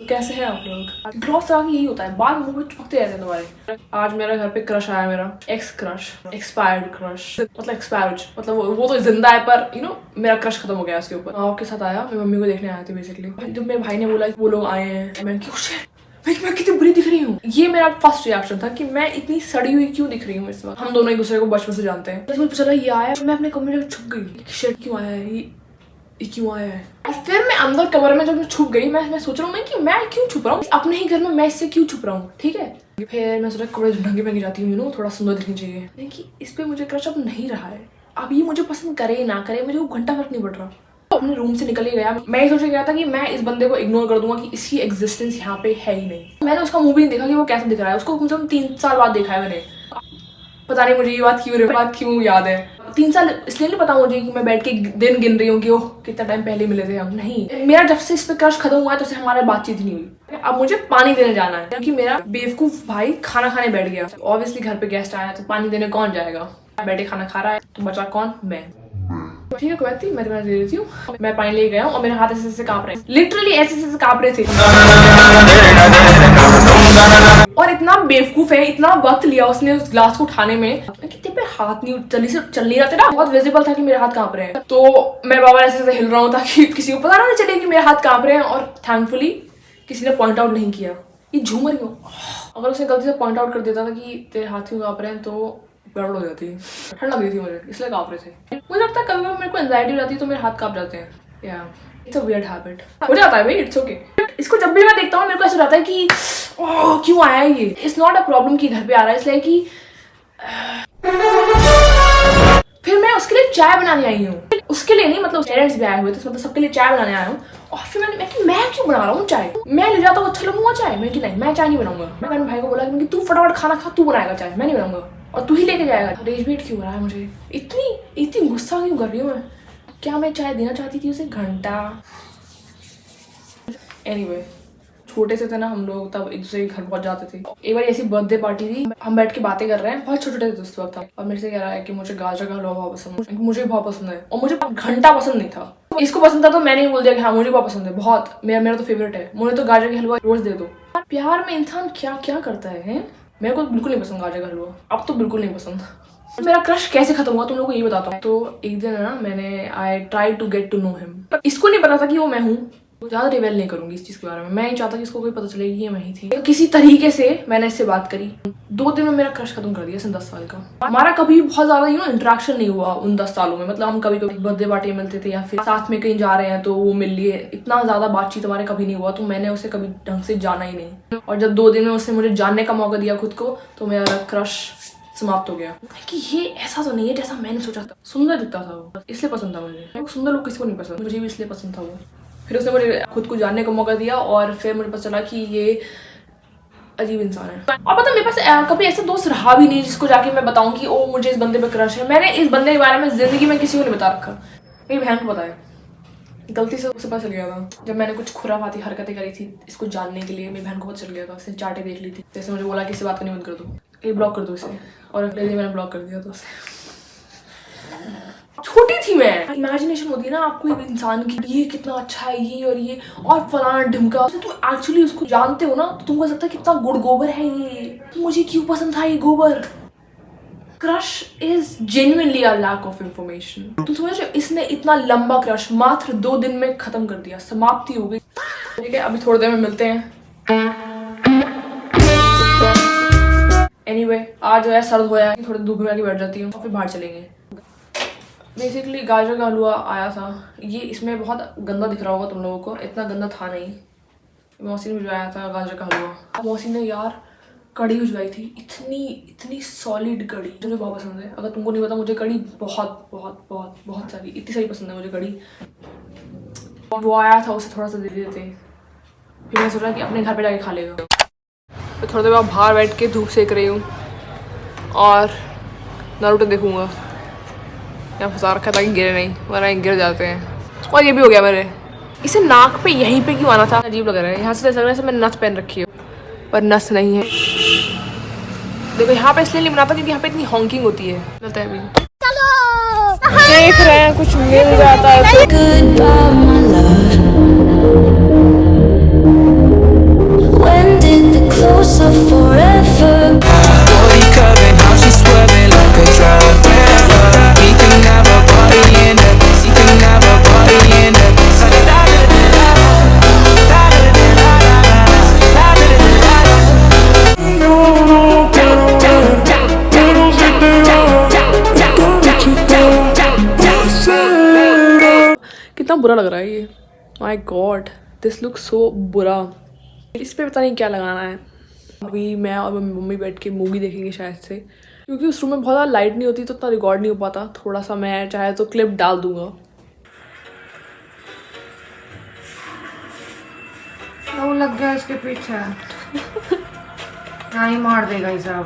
कैसे हैं आप लोग? ग्लॉस लगा के यही होता है, बाल मुंह में चिपकते रहते हैं तुम्हारे। आज मेरे घर पे क्रश आया, मेरा एक्स क्रश, एक्सपायर्ड क्रश, मतलब एक्सपायर्ड, मतलब वो तो जिंदा है पर मेरा क्रश खत्म हो गया उसके ऊपर। आपके साथ आया, मेरी मम्मी को देखने आया थी बेसिकली। जब मेरे भाई ने बोला वो लोग आए हैं, मैंने कहा मैं कितनी बुरी दिख रही हूँ। ये मेरा फर्स्ट रिएक्शन था कि मैं इतनी सड़ी हुई क्यों दिख रही हूँ इस वक्त। हम दोनों एक दूसरे को बचपन से जानते हैं। मुझे पता चला ये आया, मैं अपने कमरे में छुप गई, शर्ट क्यों आया है, ये क्यों आया है। और फिर मैं अंदर कमरे में जब मैं छुप गई, मैं सोच रहा हूँ कि मैं क्यों छुप रहा हूँ अपने ही घर में, मैं इससे क्यों छुप रहा हूँ, ठीक है। फिर मैं सोचा कपड़े ढंगे पहन के जाती हूँ, थोड़ा सुंदर दिखनी चाहिए। लेकिन इस पे मुझे क्रश अब नहीं रहा है। अब ये मुझे पसंद करे ना करे, मुझे वो घंटा फर्क नहीं पड़ रहा। अपने रूम से निकल ही गया। मैं ये सोच गया था कि मैं इस बंदे को इग्नोर कर दूंगा कि इसकी एग्जिस्टेंस यहाँ पे है ही नहीं। मैंने उसका मुंह भी नहीं देखा कि वो कैसा दिख रहा है। उसको कम से कम 3 साल बाद देखा है मैंने। पता नहीं मुझे ये बात क्यों याद है। 3 साल इसलिए नहीं पता मुझे कि मैं बैठ के दिन गिन रही हूँ कि ओह कितना टाइम पहले मिले थे हम। नहीं, मेरा जब से इस पे क्रश खत्म हुआ है तो से हमारी बातचीत नहीं हुई। अब मुझे पानी देने जाना है क्योंकि मेरा बेवकूफ भाई खाना खाने बैठ गया। ऑब्वियसली घर पे गेस्ट आया तो पानी देने कौन जाएगा। बैठे खाना खा रहा है तो बचा कौन, मैं। ठीक है कोई बात नहीं, मैं तुम्हें दे देती हूँ। मैं पानी ले गया हूँ और मेरे हाथ ऐसे कांप रहे हैं, लिटरली ऐसे कांप रहे थे। और इतना बेवकूफ है, इतना वक्त लिया उसने उस ग्लास को उठाने में। कितने पे हाथ नहीं चल नहीं रहा था ना, बहुत विजिबल था कि मेरे हाथ कांप रहे हैं। तो मैं बाबा ऐसे हिल रहा हूँ ताकि किसी को पता ना चले कि मेरे हाथ कांप रहे हैं। और थैंकफुली किसी ने पॉइंट आउट नहीं किया। ये झूमर क्यों? अगर उसने गलती से पॉइंट आउट कर देता था कि तेरे हाथ क्यों कांप रहे हैं तो गड़बड़ हो जाती है। ठंड लग रही थी मुझे, इसलिए कांप रहे थे। मुझे लगता है कभी कभी मेरे को एंजाइटी हो जाती है तो मेरे हाथ कांप जाते हैं। या इट्स अ वियर्ड हैबिट, हो जाता है भाई, इट्स ओके। इसको जब भी मैं देखता हूँ मेरे को ऐसा रहता है कि ओह क्यों आया ये। इट्स नॉट अ प्रॉब्लम कि घर पे आ रहा है, इसलिए कि फिर मैं उसके लिए चाय बनाने आई हूँ। उसके लिए नहीं, मतलब पेरेंट्स भी आए हुए थे, मतलब सबके लिए चाय बनाने आया हूँ। और फिर मैं क्यों बना रहा हूँ चाय, मैं ले जाता हूँ अच्छा लगूंगा चाय। मैं कि नहीं, मैं चाय नहीं बनाऊंगा। मैं अपने भाई को बोला कि तू फटाफट खाना खा, तू बनाएगा चाय, मैं नहीं बनाऊंगा और तू ही लेके जाएगा। रेज वेट क्यों हो रहा है मुझे, इतनी गुस्सा क्यों कर रही हूँ मैं। क्या मैं चाय देना चाहती थी उसे घंटा। एनीवे, छोटे से थे ना हम लोग तब एक दूसरे के घर पहुंच जाते थे। एक बार ऐसी बर्थडे पार्टी थी, हम बैठ के बातें कर रहे हैं, बहुत छोटे थे उस वक्त। और मेरे से कह रहा है कि मुझे गाजर का हलवा बहुत पसंद है। मुझे बहुत पसंद है और मुझे घंटा पसंद नहीं था। इसको पसंद था तो मैंने ही बोल दिया कि हाँ मुझे बहुत पसंद है, बहुत मेरा तो फेवरेट है, मुझे तो गाजर का हलवा रोज दे दो। प्यार में इंसान क्या क्या करता है। मेरे को बिल्कुल नहीं पसंद गाजर का हलवा, अब तो बिल्कुल नहीं पसंद। मेरा क्रश कैसे खत्म हुआ तुम लोगों को ये बताता हूँ। तो एक दिन ना मैंने I try to get to know him. इसको नहीं पता था कि वो मैं हूँ। ज्यादा रिवेल नहीं करूंगी इस चीज के बारे में, मैं नहीं चाहता कि इसको कोई पता चले कि ये मैं ही थी। तो किसी तरीके से मैंने इससे बात करी, 2 दिन में मेरा क्रश खत्म कर दिया। 10 साल का हमारा कभी बहुत ज्यादा इंटरेक्शन नहीं हुआ उन 10 सालों में। मतलब हम कभी कभी बर्थडे पार्टी में मिलते थे या फिर साथ में कहीं जा रहे हैं तो वो मिल लिए। इतना ज्यादा बातचीत हमारे कभी नहीं हुआ। तो मैंने उसे कभी ढंग से जाना ही नहीं। और जब 2 दिन में उसने मुझे जानने का मौका दिया खुद को तो मेरा क्रश समाप्त हो गया। कि ये ऐसा तो नहीं है जैसा मैंने सोचा था। सुंदर दिखता था वो, इसलिए पसंद था मुझे। सुंदर लोग किसी को नहीं पसंद, मुझे भी इसलिए पसंद था वो। फिर उसने मुझे खुद को जानने का मौका दिया और फिर मुझे पता चला कि ये अजीब इंसान है। और पता मेरे पास कभी ऐसा दोस्त रहा भी नहीं जिसको जाके मैं बताऊं कि ओ मुझे इस बंदे पे क्रश है। मैंने इस बंदे के बारे में जिंदगी में किसी को नहीं बता रखा। मेरी बहन को बताया, गलती से उसे पता चल गया था जब मैंने कुछ खुराफाती हरकतें करी थी इसको जानने के लिए। मेरी बहन को पता चल गया था, उसने चार्टें देख ली थी। जैसे मुझे बोला कि इससे बात करनी बंद कर दो, ये ब्लॉक कर दो इसे। और अगले दिन मैंने ब्लॉक कर दिया। तो उसे छोटी थी मैं, इमेजिनेशन होती है ना आपको एक इंसान की, ये कितना अच्छा है ये और ये और फलाना ढिमका। तुम एक्चुअली उसको जानते हो ना तो तुमको लगता है कितना गुड़ गोबर है ये, तो मुझे क्यों पसंद था ये गोबर। Crush is genuinely a lack of information. तुम समझ रहे हो, इसने इतना लंबा क्रश मात्र 2 दिन में खत्म कर दिया, समाप्ति हो गई। ठीक है, अभी थोड़ी देर में मिलते हैं। एनीवे, आज जो है सर्द होया है, थोड़ी धूप में आके बैठ जाती हूँ और फिर बाहर चलेंगे। बेसिकली गाजर का हलवा आया था। ये इसमें बहुत गंदा दिख रहा होगा तुम लोगों को, इतना गंदा था नहीं। मौसी ने भिजवाया था गाजर का हलवा। मौसी ने यार कढ़ी भिजवाई थी, इतनी सॉलिड कढ़ी, मुझे बहुत पसंद है। अगर तुमको नहीं पता, मुझे कढ़ी बहुत बहुत बहुत बहुत सारी, इतनी सारी पसंद है मुझे कढ़ी। वो आया था, उसे थोड़ा सा दे देते। फिर मैं सोचा कि अपने घर पे जाके खा लेगा। तो थोड़ी देर बाद बाहर बैठ के धूप सेक रही हूँ और नारुतो देखूंगा। यहाँ फंसा रखा था कि गिरे नहीं, वरना गिर जाते हैं। और ये भी हो गया मेरे, इसे नाक पे यहीं पे क्यों आना था, अजीब लग रहा है। यहाँ से ऐसा लग रहा है मैंने नथ पहन रखी है पर नथ नहीं है। देखो यहाँ पे इसलिए नहीं बनाता क्योंकि यहाँ पे इतनी हॉन्किंग होती है। चलते हैं अभी, देख रहे हैं कुछ मिल जाता है। कितना बुरा लग रहा है ये, my God this look so बुरा। इस पे पता नहीं क्या लगाना है। अभी मैं और मम्मी बैठ के मूवी देखेंगे शायद से, क्योंकि उस रूम में बहुत ज़्यादा लाइट नहीं होती तो उतना रिकॉर्ड नहीं हो पाता। थोड़ा सा मैं चाहे तो क्लिप डाल दूंगा। वो लग गया इसके पीछे। हाँ ही मार देगा ये सब।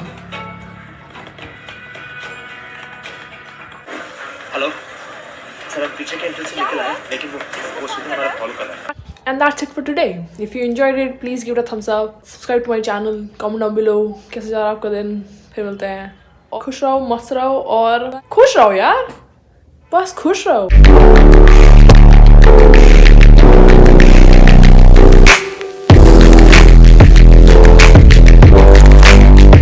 हेलो सर, अब पीछे के एंट्रेंस से निकल आए, लेकिन वो स्टूडेंट हमारा फॉलो कर रहा है। And that's it for today. If you enjoyed it, please give it a thumbs up. Subscribe to my channel. Comment down below. कैसे जा रहा है आपका दिन? फिर मिलते हैं। और खुश रहो, मस्त रहो और खुश रहो यार। बस खुश रहो।